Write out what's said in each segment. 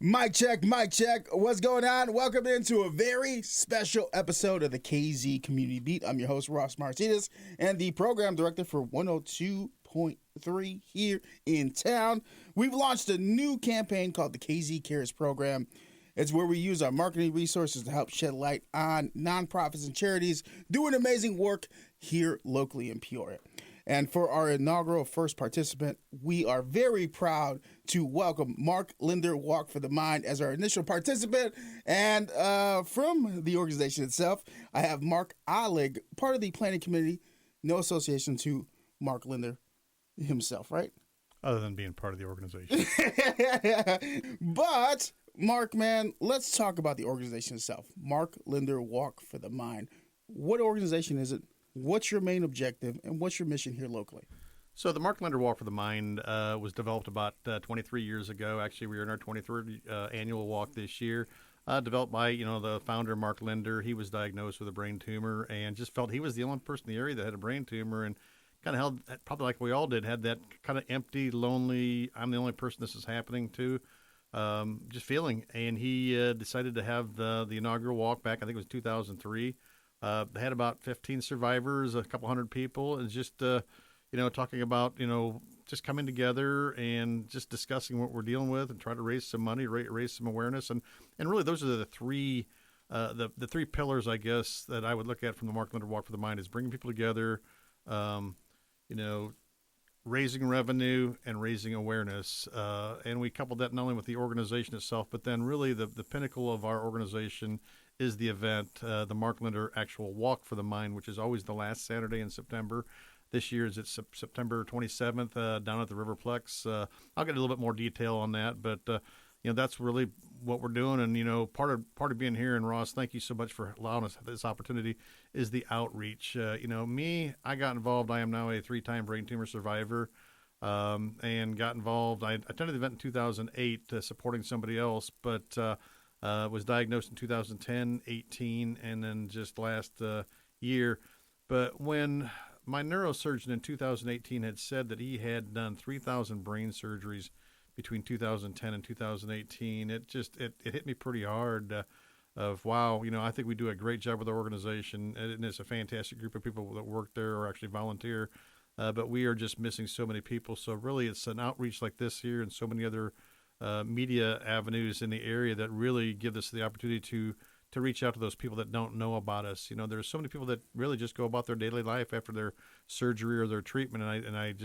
Mic check, mic check. What's going on? Welcome into a very special episode of the KZ Community Beat. I'm your host, Ross Martinez, and the program director for 102.3 here in town. We've launched a new campaign called the KZ Cares Program. It's where we use our marketing resources to help shed light on nonprofits and charities doing amazing work here locally in Peoria. And for our inaugural first participant, we are very proud to welcome Mark Linder Walk for the Mind as our initial participant. And from the organization itself, I have Mark Olig, part of the planning committee, no association to Mark Linder himself, right? Other than being part of the organization. But, Mark, man, let's talk about the organization itself. Mark Linder Walk for the Mind. What organization is it? What's your main objective, and what's your mission here locally? So the Mark Linder Walk for the Mind was developed about 23 years ago. Actually, we are in our 23rd annual walk this year. Developed by, the founder, Mark Linder. He was diagnosed with a brain tumor and just felt he was the only person in the area that had a brain tumor, and kind of held, probably like we all did, had that kind of empty, lonely, I'm the only person this is happening to, just feeling. And he decided to have the inaugural walk back, I think it was 2003. They had about 15 survivors, a couple hundred people, and just, talking about, just coming together and just discussing what we're dealing with and try to raise some money, raise some awareness. And really those are the three pillars, I guess, that I would look at from the Mark Linder Walk for the Mind is bringing people together, raising revenue and raising awareness. And we coupled that not only with the organization itself, but then really the pinnacle of our organization is the event, the Mark Linder actual Walk for the Mind, which is always the last Saturday in September. This year is September 27th down at the Riverplex. I'll get a little bit more detail on that, but that's really what we're doing. And part of being here, and Ross, thank you so much for allowing us this opportunity, is the outreach. I got involved. I am now a 3-time brain tumor survivor, and got involved. I attended the event in 2008 supporting somebody else, but was diagnosed in 2010, 18, and then just last year. But when my neurosurgeon in 2018 had said that he had done 3,000 brain surgeries between 2010 and 2018, it hit me pretty hard of, wow, I think we do a great job with our organization, and it's a fantastic group of people that work there or actually volunteer, but we are just missing so many people. So really it's an outreach like this here and so many other media avenues in the area that really give us the opportunity to reach out to those people that don't know about us. There's so many people that really just go about their daily life after their surgery or their treatment, and I'm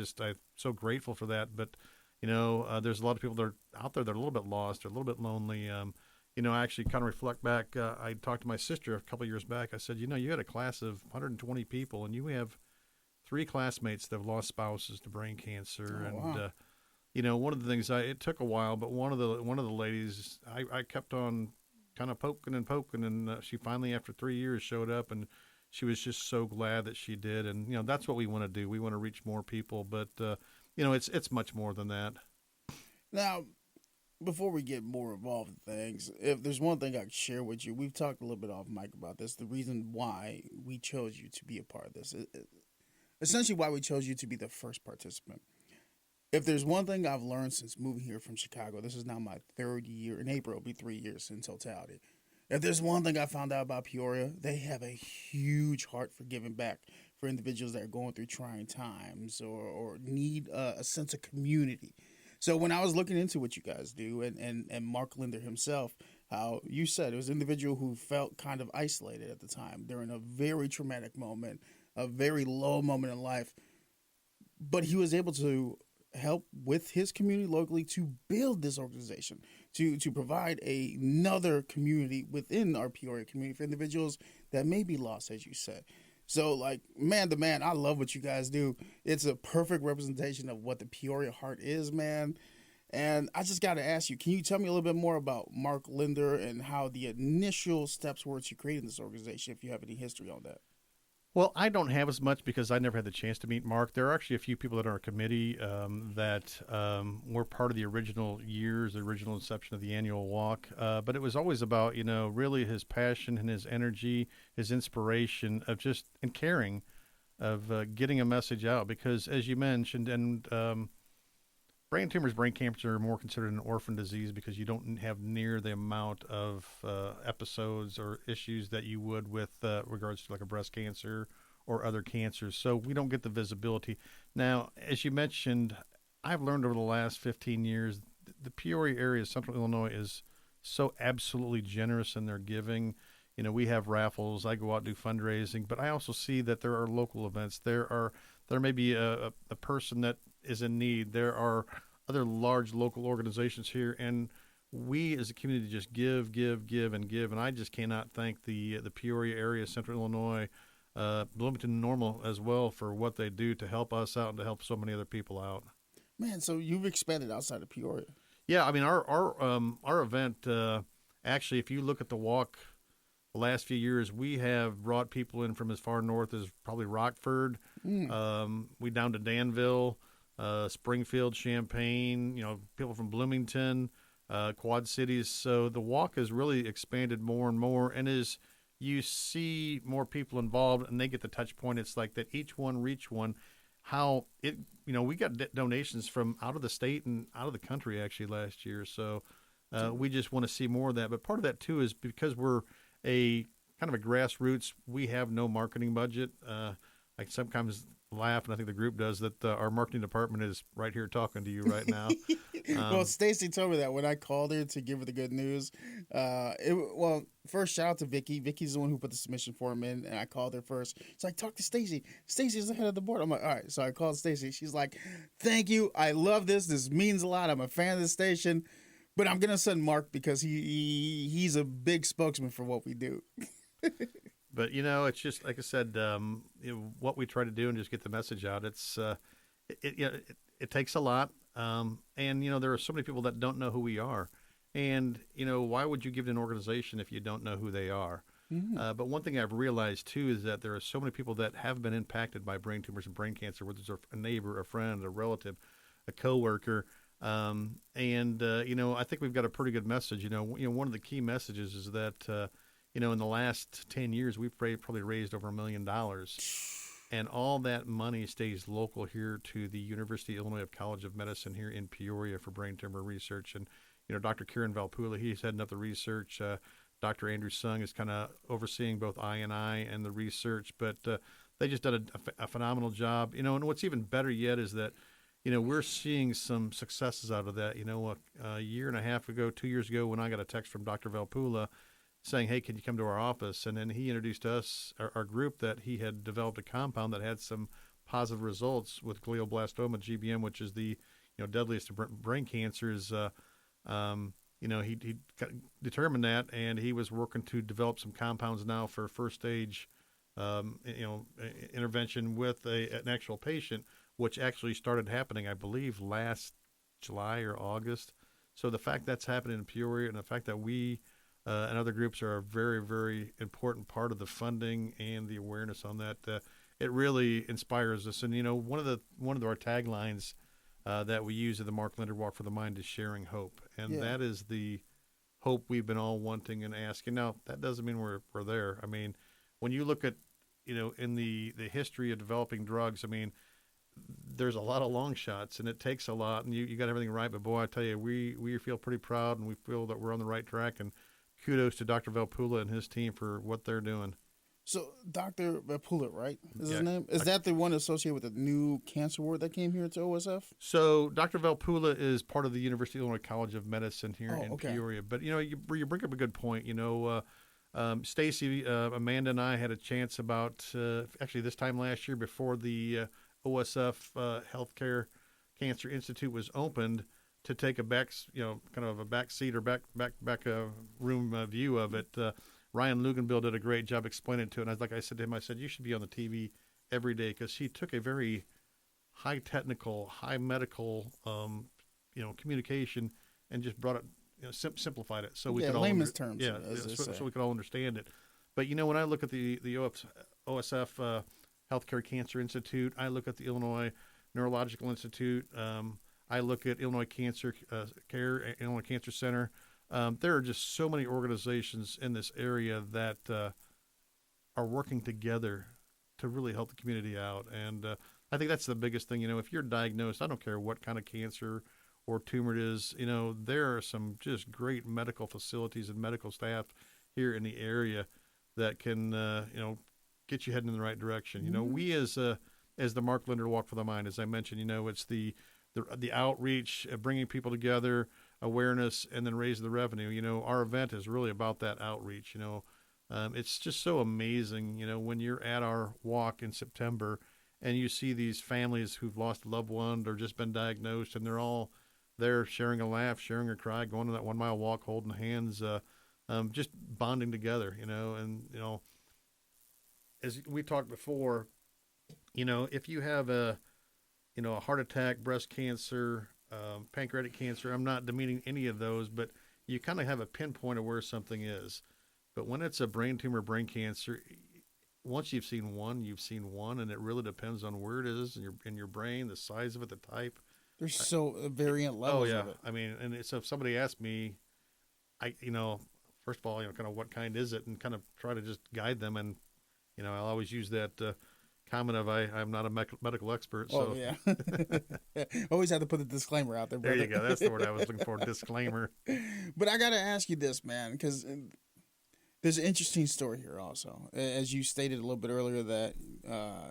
so grateful for that. But there's a lot of people that are out there that are a little bit lost or a little bit lonely. I actually kind of reflect back. I talked to my sister a couple of years back. I said, you had a class of 120 people, and you have 3 classmates that have lost spouses to brain cancer. Oh, and wow. one of the things, it took a while, but one of the ladies, I kept on kind of poking, and she finally, after 3 years, showed up, and she was just so glad that she did. And that's what we want to do. We want to reach more people, but it's much more than that. Now, before we get more involved in things, if there's one thing I can share with you, we've talked a little bit off mic about this. The reason why we chose you to be a part of this, essentially why we chose you to be the first participant. If there's one thing I've learned since moving here from Chicago, this is now my 3rd year. In April, it'll be 3 years in totality. If there's one thing I found out about Peoria, they have a huge heart for giving back for individuals that are going through trying times or need a sense of community. So when I was looking into what you guys do, and Mark Linder himself, how you said it was an individual who felt kind of isolated at the time during a very traumatic moment, a very low moment in life, but he was able to help with his community locally to build this organization, to provide another community within our Peoria community for individuals that may be lost, as you said. So, man to man, I love what you guys do. It's a perfect representation of what the Peoria heart is, man. And I just got to ask you, can you tell me a little bit more about Mark Linder and how the initial steps were to creating this organization, if you have any history on that? Well, I don't have as much because I never had the chance to meet Mark. There are actually a few people that are on our committee that were part of the original years, the original inception of the annual walk. But it was always about, really his passion and his energy, his inspiration of just and caring of getting a message out. Because as you mentioned, and Brain tumors, brain cancer are more considered an orphan disease because you don't have near the amount of episodes or issues that you would with regards to like a breast cancer or other cancers. So we don't get the visibility. Now, as you mentioned, I've learned over the last 15 years, the Peoria area, Central Illinois, is so absolutely generous in their giving. You know, we have raffles. I go out and do fundraising, but I also see that there are local events. There may be a person that is in need. There are other large local organizations here, and we as a community just give, give, give, and give. And I just cannot thank the Peoria area, Central Illinois, Bloomington Normal as well for what they do to help us out and to help so many other people out. Man, so you've expanded outside of Peoria. Yeah, I mean our event actually, if you look at the walk, the last few years we have brought people in from as far north as probably Rockford. We down to Danville, Springfield, Champaign. You know, people from Bloomington, Quad Cities. So the walk has really expanded more and more, and as you see more people involved and they get the touch point, it's like that each one reach one. How it, you know, we got donations from out of the state and out of the country actually last year. So we just want to see more of that. But part of that too is because we're a kind of a grassroots. We have no marketing budget. I sometimes laugh, and I think the group does, that our marketing department is right here talking to you right now. Well, Stacy told me that when I called her to give her the good news. Well, first shout out to Vicky. Vicky's the one who put the submission form in, and I called her first. So I talked to Stacy. Stacy's the head of the board. I'm like, all right. So I called Stacy. She's like, thank you. I love this. This means a lot. I'm a fan of the station. But I'm gonna send Mark because he's a big spokesman for what we do. But you know, it's just like I said, what we try to do and just get the message out. It takes a lot, and you know, there are so many people that don't know who we are, and you know, why would you give to an organization if you don't know who they are? Mm-hmm. But one thing I've realized too is that there are so many people that have been impacted by brain tumors and brain cancer, whether it's a neighbor, a friend, a relative, a coworker. You know, I think we've got a pretty good message. You know, one of the key messages is that, you know, in the last 10 years, we've probably raised over $1 million, and all that money stays local here to the University of Illinois College of Medicine here in Peoria for brain tumor research. And, you know, Dr. Kieran Valpula, he's heading up the research. Dr. Andrew Sung is kind of overseeing both I and the research, but they just did a phenomenal job. You know, and what's even better yet is that, you know, we're seeing some successes out of that. You know, a year and a half ago, 2 years ago, when I got a text from Dr. Valpula saying, hey, can you come to our office? And then he introduced to us, our group, that he had developed a compound that had some positive results with glioblastoma, GBM, which is the, you know, deadliest of brain cancers. You know, he determined that, and he was working to develop some compounds now for first stage, you know, intervention with an actual patient, which actually started happening, I believe, last July or August. So the fact that's happening in Peoria, and the fact that we and other groups are a very, very important part of the funding and the awareness on that, it really inspires us. And you know, one of our taglines that we use at the Mark Linder Walk for the Mind is sharing hope, and that is the hope we've been all wanting and asking. Now, that doesn't mean we're there. I mean, when you look at, you know, in the history of developing drugs, I mean, there's a lot of long shots, and it takes a lot, and you got everything right. But boy, I tell you, we feel pretty proud, and we feel that we're on the right track. And kudos to Dr. Valpula and his team for what they're doing. So Dr. Valpula, right? Is his name? Is that the one associated with the new cancer ward that came here to OSF? So Dr. Valpula is part of the University of Illinois College of Medicine here in Peoria. But you know, you bring up a good point. You know, Stacy, Amanda, and I had a chance about actually this time last year before the OSF Healthcare Cancer Institute was opened, to take a back seat or back room view of it. Ryan Luganbill did a great job explaining it to it. And like I said to him, I said, you should be on the TV every day, because he took a very high technical, high medical, you know, communication and just brought it, you know, simplified it so we could all layman's terms. So we could all understand it. But you know, when I look at the OSF Healthcare Cancer Institute, I look at the Illinois Neurological Institute, I look at Illinois Cancer Care, Illinois Cancer Center. There are just so many organizations in this area that are working together to really help the community out. And I think that's the biggest thing. You know, if you're diagnosed, I don't care what kind of cancer or tumor it is, there are some just great medical facilities and medical staff here in the area that can, get you heading in the right direction. We as the Mark Linder Walk for the Mind, as I mentioned, it's the outreach, bringing people together, awareness, and then raise the revenue. Our event is really about that outreach. It's just so amazing, when you're at our walk in September and you see these families who've lost a loved one or just been diagnosed, and they're all there sharing a laugh, sharing a cry, going on that 1 mile walk, holding hands, just bonding together, as we talked before, if you have a heart attack, breast cancer, pancreatic cancer, I'm not demeaning any of those, but you kind of have a pinpoint of where something is. But when it's a brain tumor, brain cancer, once you've seen one, and it really depends on where it is in your brain, the size of it, the type. There's so variant levels of it. I mean, and so if somebody asked me, first of all, kind of what kind is it, and kind of try to just guide them, and I'll always use that comment of I'm not a medical expert. So. Oh yeah, always have to put the disclaimer out there. Brother. There you go. That's the word I was looking for. Disclaimer. But I got to ask you this, man, because there's an interesting story here also. As you stated a little bit earlier that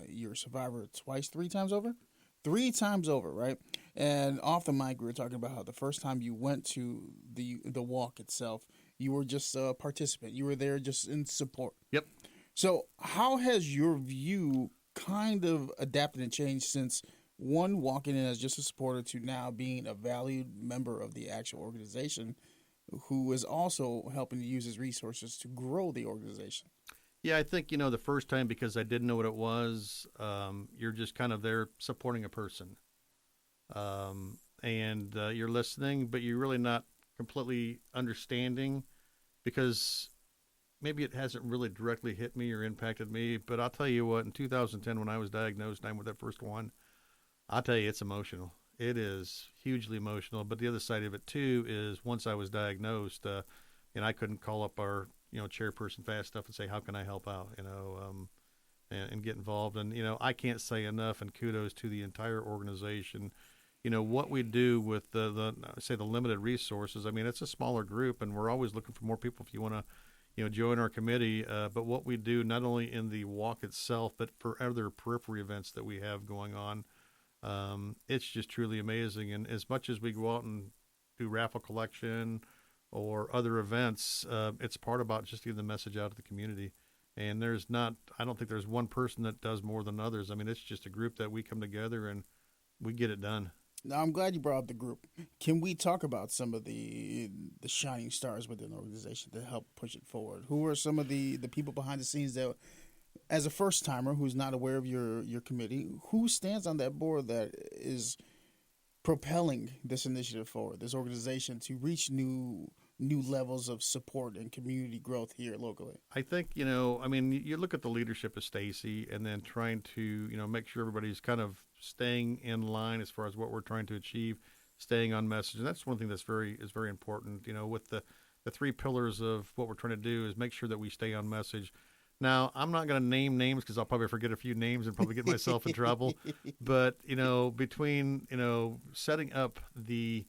you're a survivor three times over, right? And off the mic, we were talking about how the first time you went to the walk itself, you were just a participant. You were there just in support. Yep. So how has your view kind of adapted and changed since one, walking in as just a supporter, to now being a valued member of the actual organization, who is also helping to use his resources to grow the organization? Yeah, I think, the first time, because I didn't know what it was, you're just kind of there supporting a person. And you're listening, but you're really not completely understanding, because maybe it hasn't really directly hit me or impacted me. But I'll tell you what, in 2010, when I was diagnosed and I went that first one, I'll tell you, it's emotional. It is hugely emotional. But the other side of it, too, is once I was diagnosed, and I couldn't call up our chairperson fast enough and say, how can I help out, and get involved. And, I can't say enough, and kudos to the entire organization. What we do with the limited resources. I mean, it's a smaller group, and we're always looking for more people if you want to, join our committee. But what we do, not only in the walk itself, but for other periphery events that we have going on, it's just truly amazing. And as much as we go out and do raffle collection or other events, it's part about just getting the message out to the community. And I don't think there's one person that does more than others. I mean, it's just a group that we come together and we get it done. Now, I'm glad you brought up the group. Can we talk about some of the shining stars within the organization to help push it forward? Who are some of the people behind the scenes that, as a first-timer who's not aware of your committee, who stands on that board that is propelling this initiative forward, this organization, to reach new levels of support and community growth here locally? I think, you look at the leadership of Stacy, and then trying to, make sure everybody's kind of staying in line as far as what we're trying to achieve, staying on message. And that's one thing that's very important, with the three pillars of what we're trying to do is make sure that we stay on message. Now, I'm not going to name names because I'll probably forget a few names and probably get myself in trouble. But, between, setting up the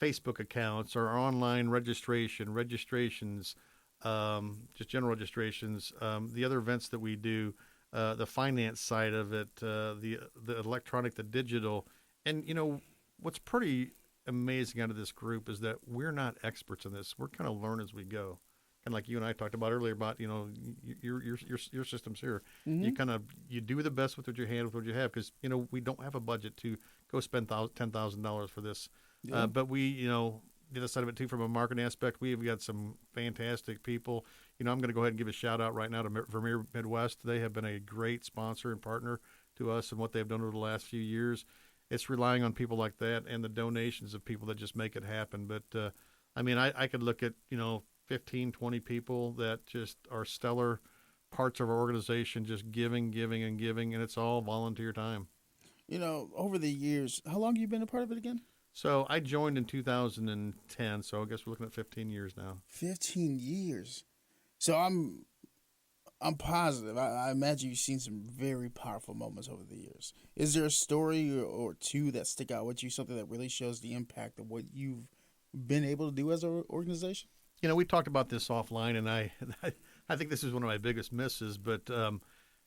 Facebook accounts or our online registrations, just general registrations, the other events that we do, the finance side of it, the electronic, the digital. And, what's pretty amazing out of this group is that we're not experts in this. We're kind of learn as we go. And like you and I talked about earlier about, your systems here. Mm-hmm. You do the best with what you have, because, we don't have a budget to go spend $10,000 for this. Yeah. But we, the other side of it too, from a marketing aspect, we've got some fantastic people. I'm going to go ahead and give a shout out right now to Vermeer Midwest. They have been a great sponsor and partner to us and what they've done over the last few years. It's relying on people like that and the donations of people that just make it happen. But, I could look at, 15, 20 people that just are stellar parts of our organization, just giving, and it's all volunteer time. Over the years, how long have you been a part of it again? So I joined in 2010, so I guess we're looking at 15 years now. 15 years. So I'm I'm positive. I imagine you've seen some very powerful moments over the years. Is there a story or two that stick out with you? Something that really shows the impact of what you've been able to do as an organization? We talked about this offline, and I think this is one of my biggest misses. But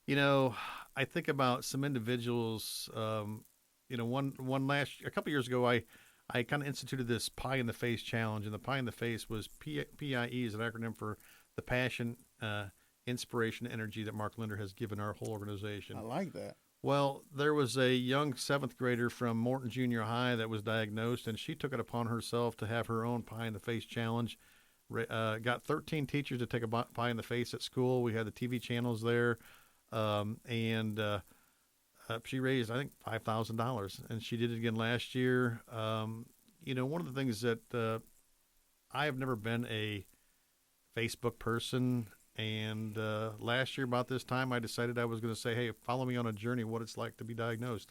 you know, I think about some individuals. A couple years ago, I kind of instituted this pie in the face challenge, and the pie in the face was PIE is an acronym for the passion, inspiration, energy that Mark Linder has given our whole organization. I like that. Well, there was a young seventh grader from Morton Junior High that was diagnosed, and she took it upon herself to have her own pie in the face challenge. Got 13 teachers to take a pie in the face at school. We had the TV channels there, and she raised, I think, $5,000, and she did it again last year. One of the things that I have never been a Facebook person, and last year about this time, I decided I was going to say, hey, follow me on a journey, what it's like to be diagnosed.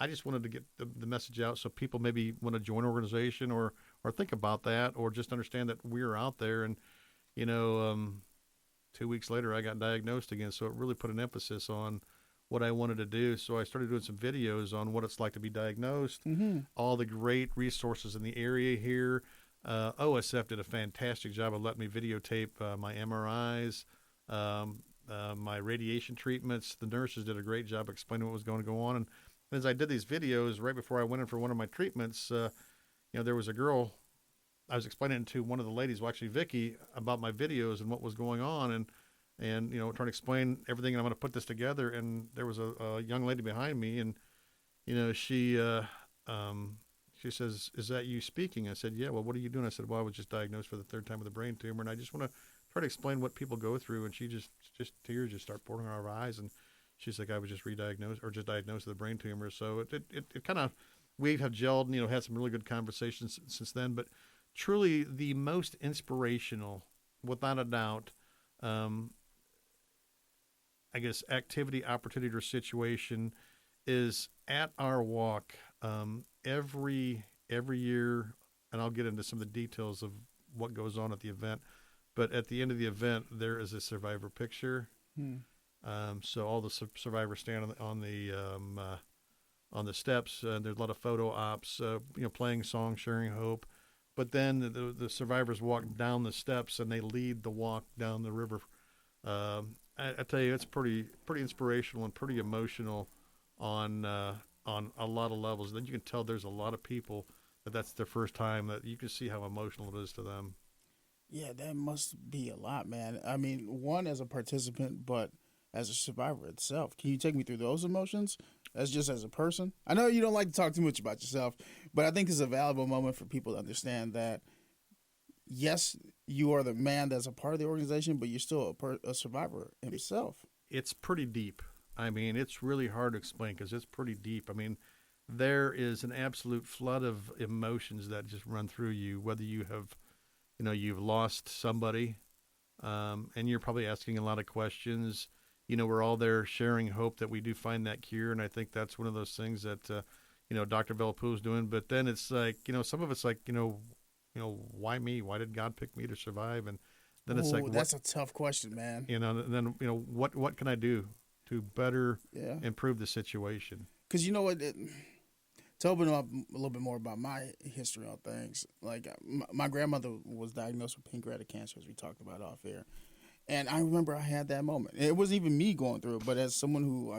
I just wanted to get the message out so people maybe want to join an organization or think about that, or just understand that we're out there. And, 2 weeks later, I got diagnosed again, so it really put an emphasis on what I wanted to do. So I started doing some videos on what it's like to be diagnosed, all the great resources in the area here. OSF did a fantastic job of letting me videotape my MRIs, my radiation treatments. The nurses did a great job explaining what was going to go on. And as I did these videos, right before I went in for one of my treatments, there was a girl. I was explaining to one of the ladies, well, actually Vicky, about my videos and what was going on, and trying to explain everything. And I'm going to put this together. And there was a young lady behind me, and she says, "Is that you speaking?" I said, "Yeah." "Well, what are you doing?" I said, "Well, I was just diagnosed for the third time with a brain tumor, and I just want to try to explain what people go through." And she just tears just start pouring out of her eyes, and she's like, "I was just re-diagnosed or just diagnosed with a brain tumor." So it kind of, we have gelled, had some really good conversations since then. But truly, the most inspirational, without a doubt, I guess, activity, opportunity, or situation is at our walk. Every year, and I'll get into some of the details of what goes on at the event, but at the end of the event, there is a survivor picture. So all the survivors stand on the steps. There's a lot of photo ops, playing songs, sharing hope. But then the survivors walk down the steps, and they lead the walk down the river. I tell you, it's pretty inspirational and pretty emotional on a lot of levels. Then you can tell there's a lot of people that's their first time, that you can see how emotional it is to them. Yeah, that must be a lot, man. I mean, one as a participant, but as a survivor itself. Can you take me through those emotions as just as a person? I know you don't like to talk too much about yourself, but I think it's a valuable moment for people to understand that, yes, you are the man that's a part of the organization, but you're still a survivor himself. It's pretty deep. I mean, it's really hard to explain because it's pretty deep. I mean, there is an absolute flood of emotions that just run through you, whether you have, you've lost somebody, and you're probably asking a lot of questions. We're all there sharing hope that we do find that cure, and I think that's one of those things that, Dr. Velpool's doing. But then it's like, some of it's like, why me? Why did God pick me to survive? And then it's like, that's a tough question, man. Then what can I do to better improve the situation? Because you know what, to open up a little bit more about my history on things, like my grandmother was diagnosed with pancreatic cancer, as we talked about off air. And I remember I had that moment. It wasn't even me going through it, but as someone who,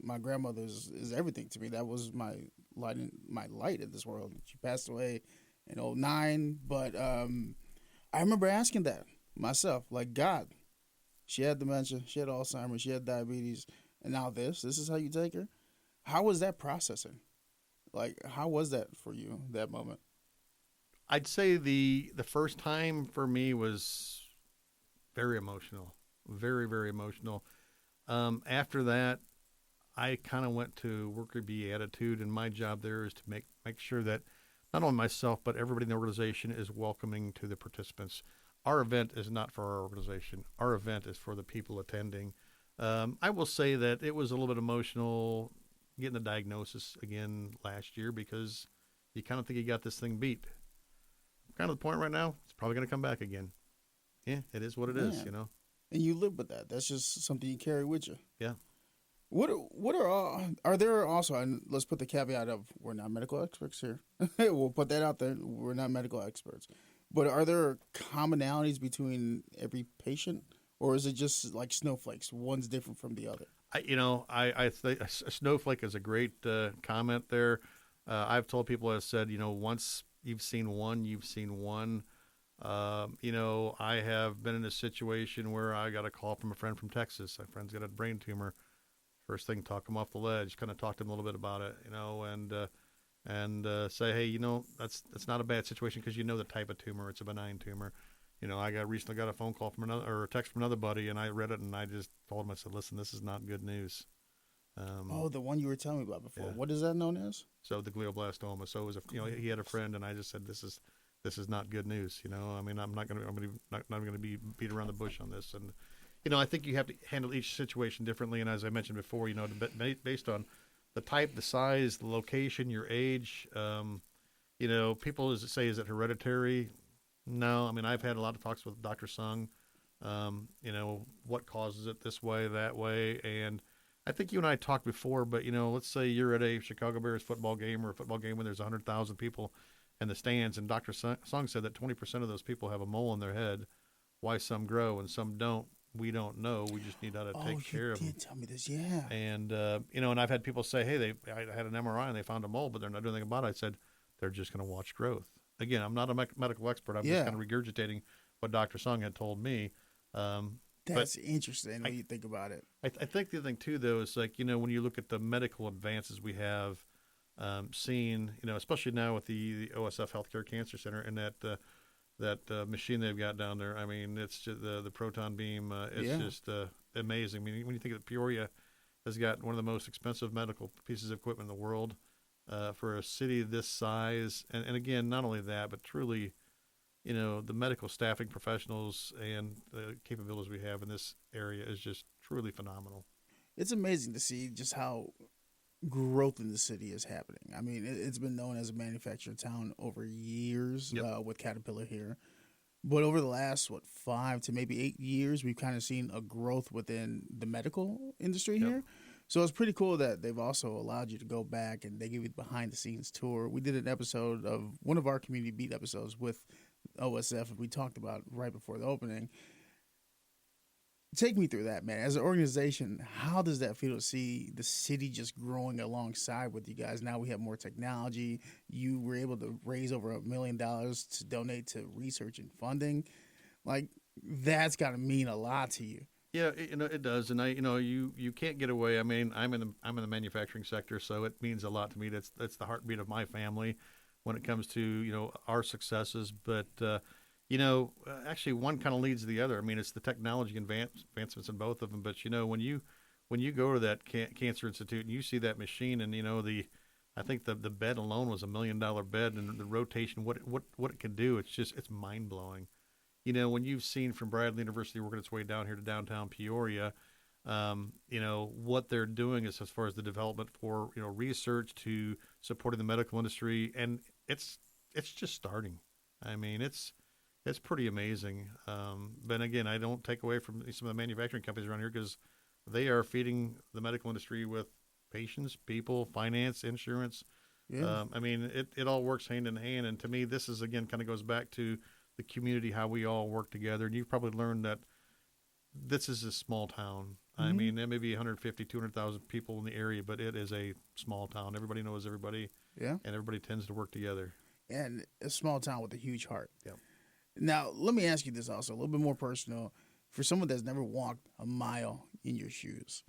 my grandmother is everything to me. That was my light in this world. She passed away in 2009, but I remember asking that myself, like, God, she had dementia, she had Alzheimer's, she had diabetes, and now this is how you take her? How was that processing? Like, how was that for you, that moment? I'd say the first time for me was very emotional, very, very emotional. After that, I kind of went to worker bee attitude, and my job there is to make sure that not only myself, but everybody in the organization is welcoming to the participants. Our event is not for our organization. Our event is for the people attending. I will say that it was a little bit emotional getting the diagnosis again last year, because you kind of think you got this thing beat. Kind of the point right now, it's probably going to come back again. Yeah, it is what it is, And you live with that. That's just something you carry with you. Yeah. What are there also? And let's put the caveat of we're not medical experts here. We'll put that out there. We're not medical experts, but are there commonalities between every patient, or is it just like snowflakes? One's different from the other. I think a snowflake is a great comment there. I've told people, I said, once you've seen one, you've seen one. I have been in a situation where I got a call from a friend from Texas. My friend's got a brain tumor. First thing, talk him off the ledge, kind of talk to him a little bit about it, and say, hey, that's not a bad situation because you know the type of tumor. It's a benign tumor. I recently got a phone call from another or a text from another buddy, and I read it and I just told him, I said, listen, this is not good news. Oh, the one you were telling me about before. Yeah. What is that known as? So the glioblastoma. So it was he had a friend, and I just said, this is not good news. I'm not going to be beat around the bush on this. And I think you have to handle each situation differently. And as I mentioned before, based on the type, the size, the location, your age, people say, is it hereditary? No. I mean, I've had a lot of talks with Dr. Sung, what causes it this way, that way. And I think you and I talked before, but, let's say you're at a Chicago Bears football game or a football game where there's 100,000 people in the stands, and Dr. Sung said that 20% of those people have a mole on their head. Why some grow and some don't, we don't know. We just need how to take care of them. Oh, you did tell me this, yeah. And, and I've had people say, hey, I had an MRI and they found a mole, but they're not doing anything about it. I said, they're just going to watch growth. Again, I'm not a medical expert. I'm just kind of regurgitating what Dr. Sung had told me. That's interesting when you think about it. I think the other thing, too, though, is like, when you look at the medical advances we have seen, especially now with the OSF Healthcare Cancer Center and that machine they've got down there. I mean, it's just the proton beam. It's just amazing. I mean, when you think that Peoria has got one of the most expensive medical pieces of equipment in the world for a city this size. And again, not only that, but truly, the medical staffing professionals and the capabilities we have in this area is just truly phenomenal. It's amazing to see just how growth in the city is happening. I mean, it's been known as a manufacturing town over years with Caterpillar here. But over the last, 5 to maybe 8 years, we've kind of seen a growth within the medical industry here. So it's pretty cool that they've also allowed you to go back and they give you the behind-the-scenes tour. We did an episode of one of our Community Beat episodes with OSF, and we talked about right before the opening. Take me through that, man. As an organization, how does that feel to see the city just growing alongside with you guys? Now we have more technology. You were able to raise over $1 million to donate to research and funding. Like, that's got to mean a lot to you. Yeah, it does, and you can't get away. I mean, I'm in the manufacturing sector, so it means a lot to me. That's the heartbeat of my family when it comes to our successes. But actually, one kind of leads to the other. I mean, it's the technology advancements in both of them. But when you go to that cancer institute and you see that machine, and I think the bed alone was $1 million bed, and the rotation, what it can do, it's mind blowing. When you've seen from Bradley University working its way down here to downtown Peoria, what they're doing is as far as the development for research to supporting the medical industry, and it's just starting. I mean, it's pretty amazing. But again, I don't take away from some of the manufacturing companies around here because they are feeding the medical industry with patients, people, finance, insurance. Yeah. I mean, it all works hand in hand. And to me, this is, again, kind of goes back to the community, how we all work together. And you've probably learned that this is a small town. I mean, there may be 150, 200,000 people in the area, but it is a small town. Everybody knows everybody. Yeah. And everybody tends to work together. And a small town with a huge heart. Yeah. Now, let me ask you this also, a little bit more personal. For someone that's never walked a mile in your shoes,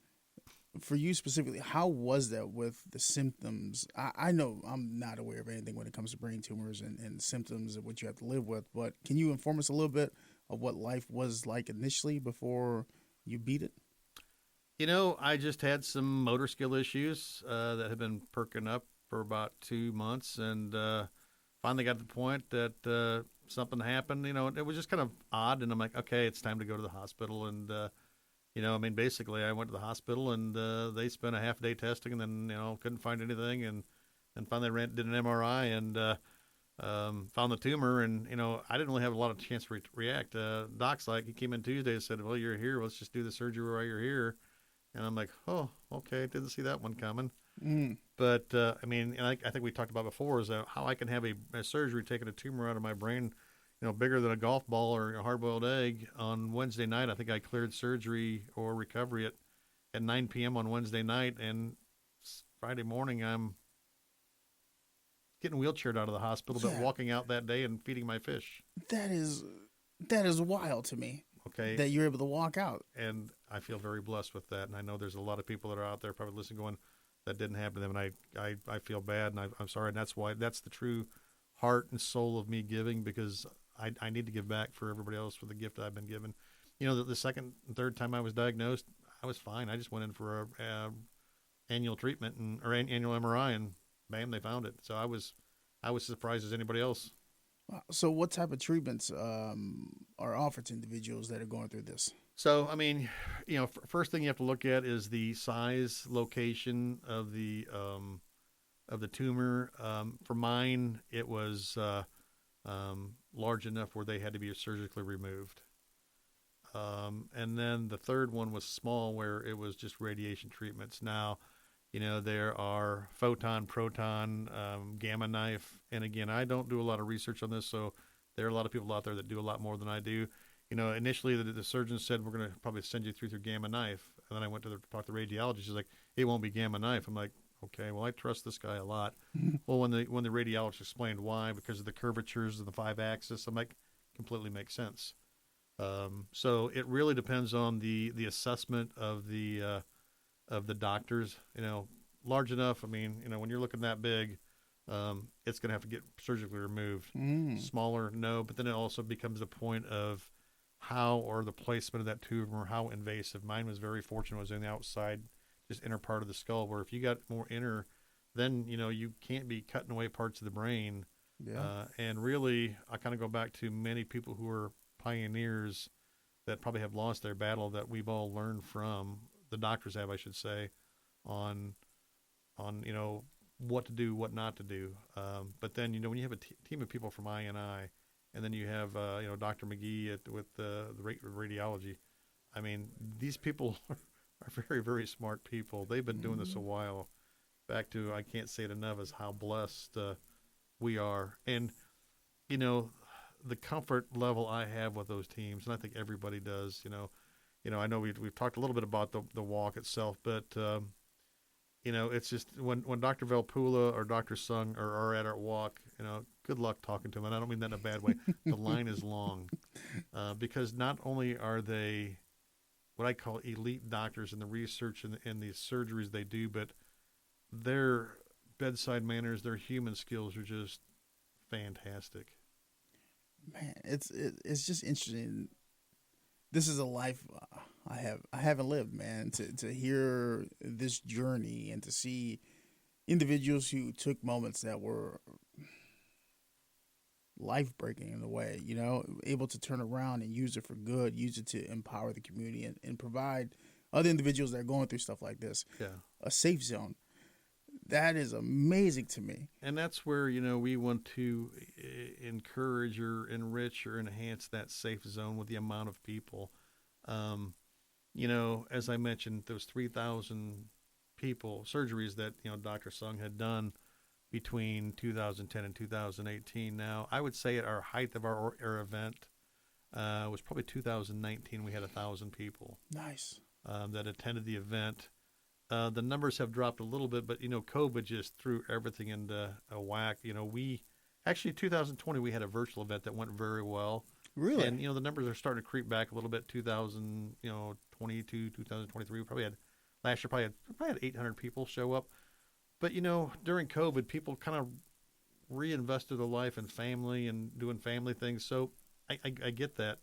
for you specifically, how was that with the symptoms? I know I'm not aware of anything when it comes to brain tumors and symptoms of what you have to live with, but can you inform us a little bit of what life was like initially before you beat it? I just had some motor skill issues that had been perking up for about 2 months, and finally got to the point that something happened. It was just kind of odd, and I'm like, okay, it's time to go to the hospital. And basically, I went to the hospital, and they spent a half day testing, and then couldn't find anything, and finally did an MRI, and found the tumor, and I didn't really have a lot of chance to react. Doc's like, he came in Tuesday and said, "Well, you're here. Let's just do the surgery while you're here." And I'm like, "Oh, okay. Didn't see that one coming." Mm. But I mean, and I think we talked about before is how I can have a surgery taking a tumor out of my brain, bigger than a golf ball or a hard-boiled egg on Wednesday night. I think I cleared surgery or recovery at 9 p.m. on Wednesday night, and Friday morning I'm getting wheelchaired out of the hospital, but Yeah, walking out that day and feeding my fish. that is that is wild to me Okay. that you're able to walk out. And I feel very blessed with that. And I know there's a lot of people that are out there probably listening going, that didn't happen to them. And I feel bad, and I'm sorry. And that's the true heart and soul of me giving, because I need to give back for everybody else for the gift I've been given. The second and third time I was diagnosed, I was fine. I just went in for a annual treatment or annual MRI, and bam, they found it. So I was as surprised as anybody else. Wow. So, what type of treatments are offered to individuals that are going through this? So, I mean, first thing you have to look at is the size, location of the tumor. For mine, it was large enough where they had to be surgically removed. And then the third one was small, where it was just radiation treatments. Now, there are photon, proton, gamma knife. And again, I don't do a lot of research on this, so there are a lot of people out there that do a lot more than I do. Initially the surgeon said, we're going to probably send you through gamma knife. And then I went to talk to the radiologist. She's like, it won't be gamma knife. I'm like, okay, well, I trust this guy a lot. Well, when the radiologist explained why, because of the curvatures of the 5-axis, I'm like, completely makes sense. So it really depends on the assessment of the doctors. Large enough. I mean, when you're looking that big, it's going to have to get surgically removed. Smaller, no. But then it also becomes a point of how, or the placement of that tumor, how invasive. Mine was very fortunate. It was in the outside, just inner part of the skull, where if you got more inner, then, you can't be cutting away parts of the brain. Yeah. And really, I kind of go back to many people who are pioneers that probably have lost their battle, that we've all learned from, the doctors have, I should say, on what to do, what not to do. But then, when you have a team of people from I&I, and then you have Dr. McGee with the radiology. I mean, these people are very, very smart people. They've been doing this a while. Back to, I can't say it enough, is how blessed we are. And the comfort level I have with those teams, and I think everybody does. I know we've talked a little bit about the walk itself, but it's just when Dr. Velpula or Dr. Sung are at our walk, good luck talking to them. And I don't mean that in a bad way. The line is long, because not only are they what I call elite doctors in the research and the surgeries they do, but their bedside manners, their human skills are just fantastic. Man, it's just interesting. This is a life I haven't lived, man. To hear this journey and to see individuals who took moments that were life breaking in a way, able to turn around and use it for good, use it to empower the community and provide other individuals that are going through stuff like this Yeah. a safe zone. That is amazing to me. And that's where, we want to encourage or enrich or enhance that safe zone with the amount of people. As I mentioned, those 3,000 people, surgeries that, Dr. Sung had done between 2010 and 2018. Now, I would say at our height of our event was probably 2019. We had 1,000 people. Nice. That attended the event. The numbers have dropped a little bit, but COVID just threw everything into a whack. We actually 2020 we had a virtual event that went very well. Really? And the numbers are starting to creep back a little bit. 2022, 2023, we probably had last year probably had 800 people show up. But during COVID, people kind of reinvested their life in family and doing family things. So I get that.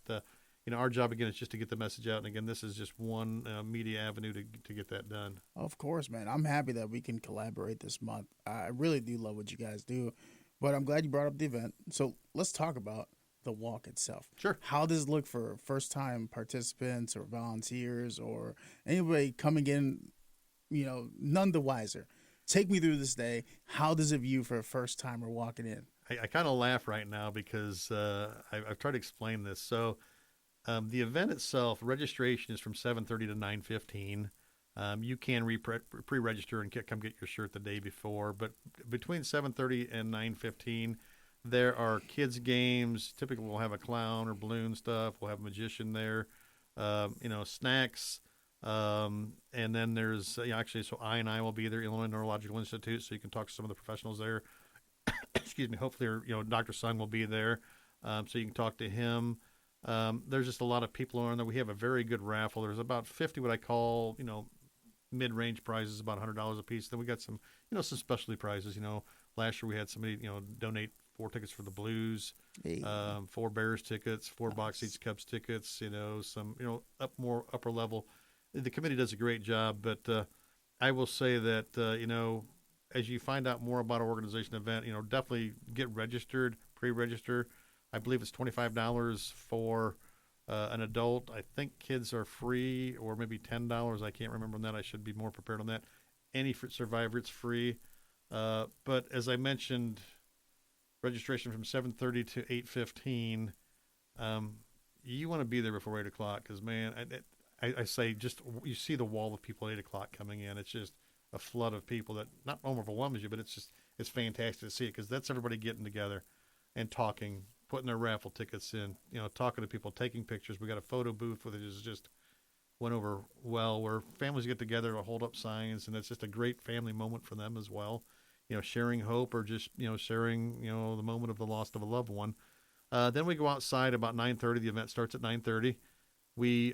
Our job, again, is just to get the message out. And, again, this is just one media avenue to get that done. Of course, man. I'm happy that we can collaborate this month. I really do love what you guys do. But I'm glad you brought up the event. So let's talk about the walk itself. Sure. How does it look for first-time participants or volunteers or anybody coming in, none the wiser? Take me through this day. How does it view for a first-timer walking in? I kind of laugh right now because I've tried to explain this. So the event itself, registration is from 7:30 to 9:15. You can pre-register and come get your shirt the day before, but between 7:30 and 9:15, there are kids games. Typically, we'll have a clown or balloon stuff. We'll have a magician there. Snacks. And then there's actually, so I will be there, Illinois Neurological Institute, so you can talk to some of the professionals there. Excuse me. Hopefully, Dr. Sung will be there, so you can talk to him. There's just a lot of people on there. We have a very good raffle. There's about 50 what I call, mid-range prizes, about $100 a piece. Then we got some, some specialty prizes. Last year we had somebody, donate 4 tickets for the Blues, Hey. 4 Bears tickets, 4 box seats Cubs tickets. Some, more upper level. The committee does a great job, but I will say that, as you find out more about our organization event, definitely get registered, pre-register. I believe it's $25 for an adult. I think kids are free, or maybe $10. I can't remember on that. I should be more prepared on that. Any survivor, it's free. But as I mentioned, registration from 7:30 to 8:15. You want to be there before 8 o'clock because, man, I say just you see the wall of people at 8 o'clock coming in. It's just a flood of people that not overwhelms you, but it's fantastic to see it because that's everybody getting together and talking, putting their raffle tickets in, talking to people, taking pictures. We got a photo booth where it just went over well, where families get together to hold up signs, and it's just a great family moment for them as well. Sharing hope or just, sharing, the moment of the loss of a loved one. Then we go outside about 9:30. The event starts at 9:30. We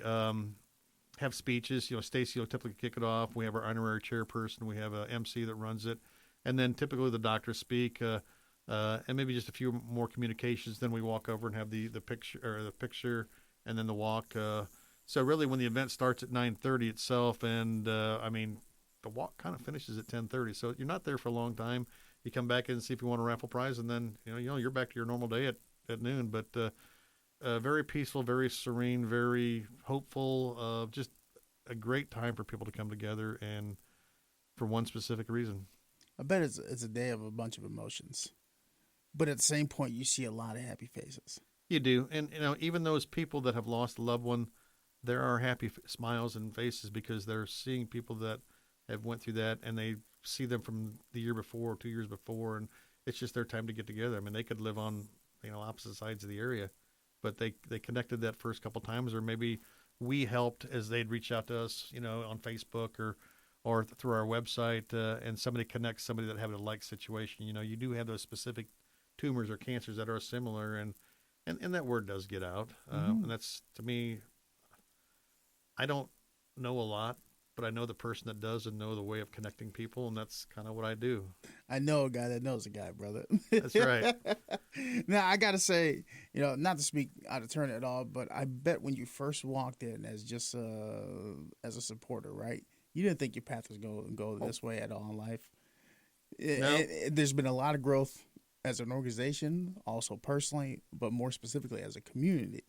have speeches. Stacy will typically kick it off. We have our honorary chairperson. We have a MC that runs it. And then typically the doctors speak, and maybe just a few more communications. Then we walk over and have the picture, and then the walk. So really, when the event starts at 9:30 itself, and the walk kind of finishes at 10:30. So you're not there for a long time. You come back in and see if you want a raffle prize, and then you're back to your normal day at noon. But very peaceful, very serene, very hopeful. Just a great time for people to come together, and for one specific reason. I bet it's a day of a bunch of emotions. But at the same point, you see a lot of happy faces. You do, and even those people that have lost a loved one, there are happy smiles and faces because they're seeing people that have went through that, and they see them from the year before, 2 years before, and it's just their time to get together. I mean, they could live on opposite sides of the area, but they connected that first couple times, or maybe we helped as they'd reach out to us, on Facebook or through our website, and somebody connects somebody that had a like situation. You do have those specific tumors or cancers that are similar, and that word does get out. And that's, to me, I don't know a lot, but I know the person that does and know the way of connecting people, and that's kind of what I do. I know a guy that knows a guy, brother. That's right. Now, I got to say, not to speak out of turn at all, but I bet when you first walked in as just as a supporter, right? You didn't think your path was going to go this way at all in life. No. There's been a lot of growth as an organization, also personally, but more specifically as a community.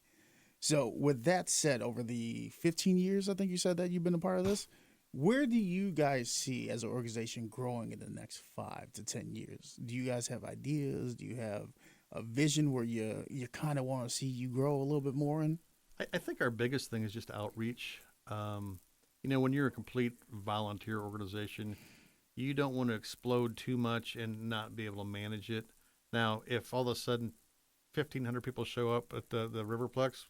So with that said, over the 15 years, I think you said that you've been a part of this, where do you guys see as an organization growing in the next 5 to 10 years? Do you guys have ideas? Do you have a vision where you kind of want to see you grow a little bit more in? I think our biggest thing is just outreach. When you're a complete volunteer organization, you don't want to explode too much and not be able to manage it. Now, if all of a sudden 1,500 people show up at the Riverplex,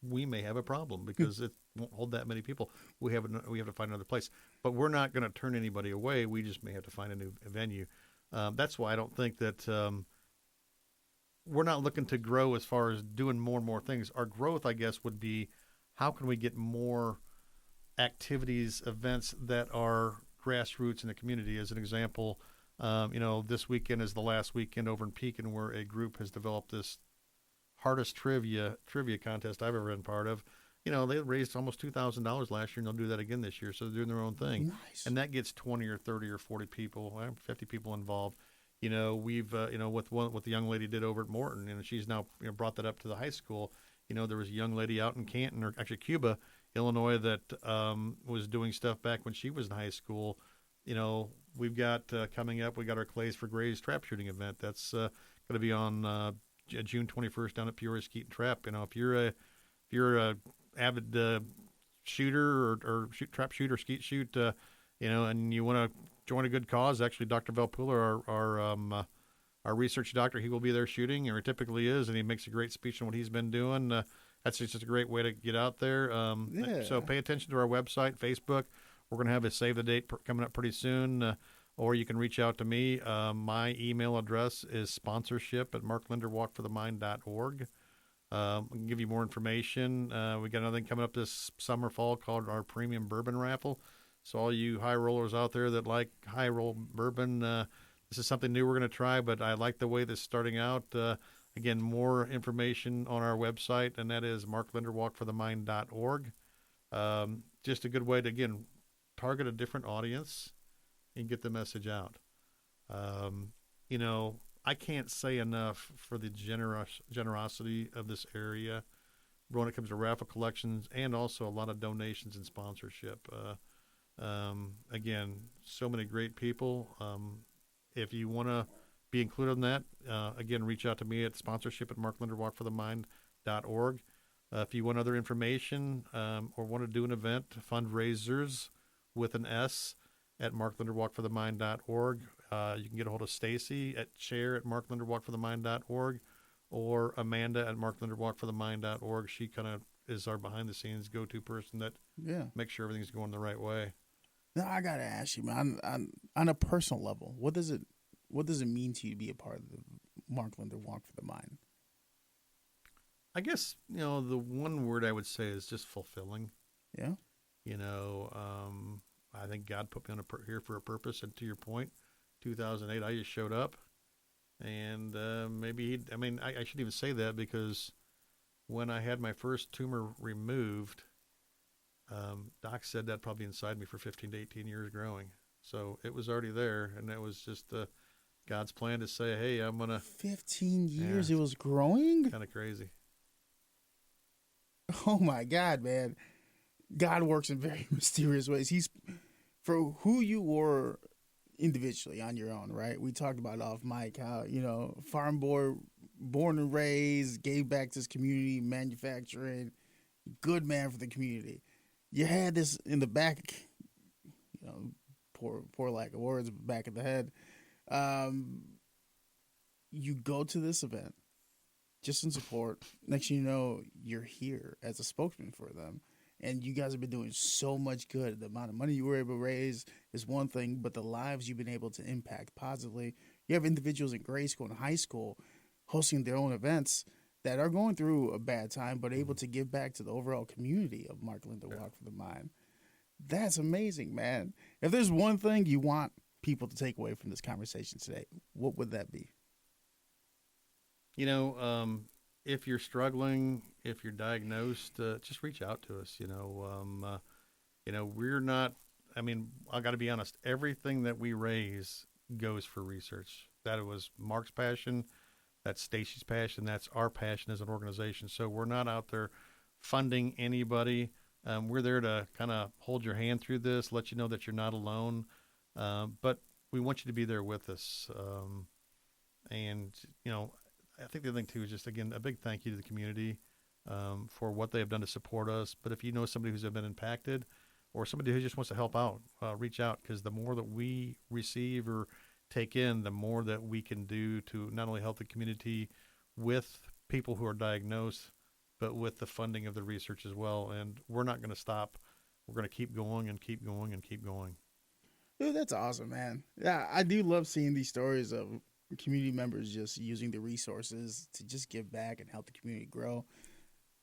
we may have a problem because it won't hold that many people. We have to find another place. But we're not going to turn anybody away. We just may have to find a new venue. That's why I don't think that we're not looking to grow as far as doing more and more things. Our growth, I guess, would be how can we get more activities, events that are grassroots in the community. As an example, this weekend is the last weekend over in Pekin where a group has developed this hardest trivia contest I've ever been part of. They raised almost $2,000 last year, and they'll do that again this year. So they're doing their own thing. Nice. And that gets 20 or 30 or 40 people, 50 people involved. We've, with the young lady did over at Morton, and she's now brought that up to the high school. There was a young lady out in Canton, or actually Cuba, Illinois, that was doing stuff back when she was in high school. We've got coming up, we got our Clays for Grays trap shooting event. That's going to be on June 21st down at Peoria Skeet and Trap. If you're a avid shooter or trap shooter, skeet shoot, and you want to join a good cause, actually, Dr. Velpula, our research doctor, he will be there shooting, or he typically is, and he makes a great speech on what he's been doing. That's just a great way to get out there. So pay attention to our website, Facebook. We're going to have a save the date coming up pretty soon, or you can reach out to me. My email address is sponsorship@marklinderwalkforthemind.org. I can give you more information. We got another thing coming up this summer, fall called our Premium Bourbon Raffle. So all you high rollers out there that like high roll bourbon, this is something new we're going to try, but I like the way this is starting out. Again, more information on our website, and that is marklinderwalkforthemind.org. Just a good way to, again, target a different audience and get the message out. I can't say enough for the generosity of this area when it comes to raffle collections and also a lot of donations and sponsorship. Again, so many great people. If you want to be included in that, again, reach out to me at sponsorship@marklinderwalkforthemind.org. If you want other information or want to do an event, fundraisers with an S at marklinderwalkforthemind.org. You can get a hold of Stacy at chair@marklinderwalkforthemind.org or Amanda at marklinderwalkforthemind.org. She kind of is our behind-the-scenes go-to person that makes sure everything's going the right way. Now, I got to ask you, man, on a personal level, what does it mean to you to be a part of the Mark Linder Walk for the Mind? I guess, the one word I would say is just fulfilling. Yeah. I think God put me here for a purpose. And to your point, 2008, I just showed up. And maybe, I shouldn't even say that, because when I had my first tumor removed, Doc said that probably inside me for 15 to 18 years growing. So it was already there. And that was just God's plan to say, hey, I'm going to. 15 years it was growing? Kind of crazy. Oh, my God, man. God works in very mysterious ways. He's, for who you were individually on your own, right? We talked about off mic how, farm boy, born and raised, gave back to his community, manufacturing, good man for the community. You had this in the back, poor lack of words, back of the head. You go to this event just in support. Next thing you know, you're here as a spokesman for them. And you guys have been doing so much good. The amount of money you were able to raise is one thing, but the lives you've been able to impact positively. You have individuals in grade school and high school hosting their own events that are going through a bad time, but able to give back to the overall community of Mark Linder Walk for the Mind. That's amazing, man. If there's one thing you want people to take away from this conversation today, what would that be? If you're struggling, if you're diagnosed, just reach out to us. We're not, I got to be honest, everything that we raise goes for research. That was Mark's passion. That's Stacy's passion. That's our passion as an organization. So we're not out there funding anybody. We're there to kind of hold your hand through this, let you know that you're not alone. But we want you to be there with us. I think the other thing, too, is just, again, a big thank you to the community for what they have done to support us. But if you know somebody who's been impacted or somebody who just wants to help out, reach out, because the more that we receive or take in, the more that we can do to not only help the community with people who are diagnosed, but with the funding of the research as well. And we're not going to stop. We're going to keep going and keep going and keep going. Dude, that's awesome, man. Yeah, I do love seeing these stories of community members just using the resources to just give back and help the community grow.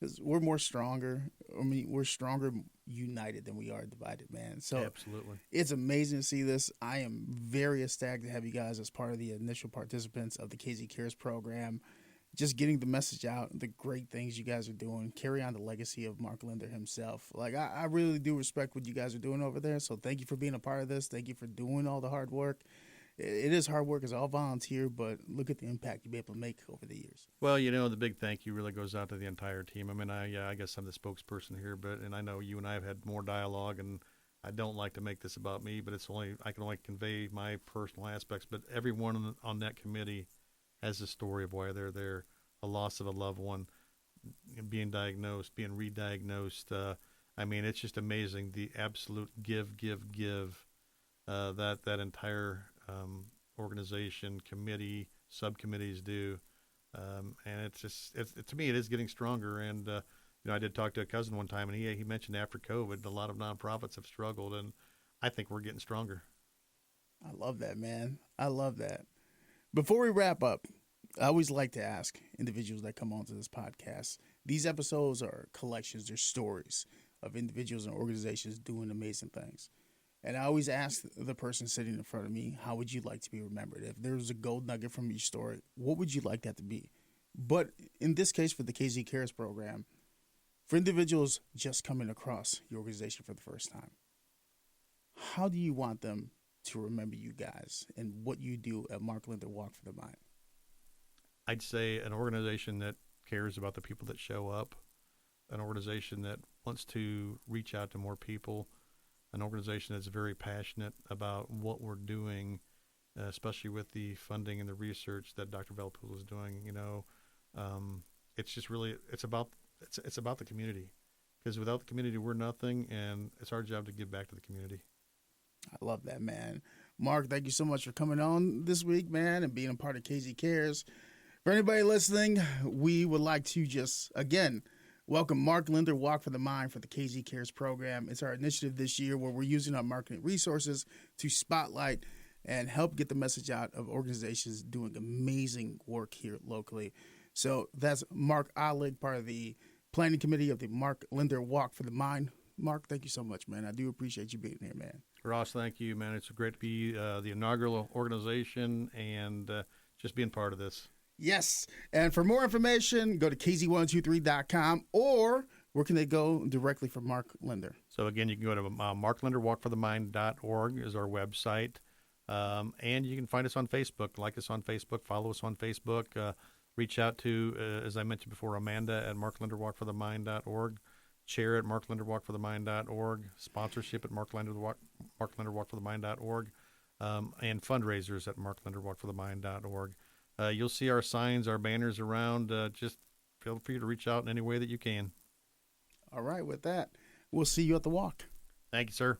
Because we're stronger united than we are divided, man. So absolutely, it's amazing to see this. I am very ecstatic to have you guys as part of the initial participants of the KZ Cares program. Just getting the message out, the great things you guys are doing, carry on the legacy of Mark Linder himself. Like, I really do respect what you guys are doing over there. So thank you for being a part of this. Thank you for doing all the hard work. It is hard work. It's all volunteer, but look at the impact you'll be able to make over the years. Well, the big thank you really goes out to the entire team. I guess I'm the spokesperson here, and I know you and I have had more dialogue, and I don't like to make this about me, but I can only convey my personal aspects. But everyone on that committee has a story of why they're there, a loss of a loved one, being diagnosed, being re-diagnosed. I mean, it's just amazing the absolute give that entire organization, committee, subcommittees do. And to me, it is getting stronger. And I did talk to a cousin one time, and he mentioned after COVID, a lot of nonprofits have struggled, and I think we're getting stronger. I love that, man. I love that. Before we wrap up, I always like to ask individuals that come onto this podcast. These episodes are collections, they're stories of individuals and organizations doing amazing things. And I always ask the person sitting in front of me, how would you like to be remembered? If there was a gold nugget from each story, what would you like that to be? But in this case, for the KZ Cares program, for individuals just coming across your organization for the first time, how do you want them to remember you guys and what you do at Mark Linder Walk for the Mind? I'd say an organization that cares about the people that show up, an organization that wants to reach out to more people, an organization that's very passionate about what we're doing, especially with the funding and the research that Dr. Velpool is doing. It's just really it's about the community, because without the community we're nothing, and it's our job to give back to the community. I love that, man. Mark, thank you so much for coming on this week, man, and being a part of KZ Cares. For anybody listening, we would like to just, again, welcome Mark Linder Walk for the Mind for the KZ Cares program. It's our initiative this year where we're using our marketing resources to spotlight and help get the message out of organizations doing amazing work here locally. So that's Mark Olig, part of the planning committee of the Mark Linder Walk for the Mind. Mark, thank you so much, man. I do appreciate you being here, man. Ross, thank you, man. It's great to be the inaugural organization and just being part of this. Yes. And for more information, go to kz123.com, or where can they go directly for Mark Linder? So, again, you can go to marklinderwalkforthemind.org is our website. And you can find us on Facebook. Like us on Facebook. Follow us on Facebook. Reach out to, as I mentioned before, Amanda at marklinderwalkforthemind.org. Chair at marklinderwalkforthemind.org. Sponsorship at marklinderwalkforthemind.org. And fundraisers at marklinderwalkforthemind.org. You'll see our signs, our banners around. Just feel free to reach out in any way that you can. All right. With that, we'll see you at the walk. Thank you, sir.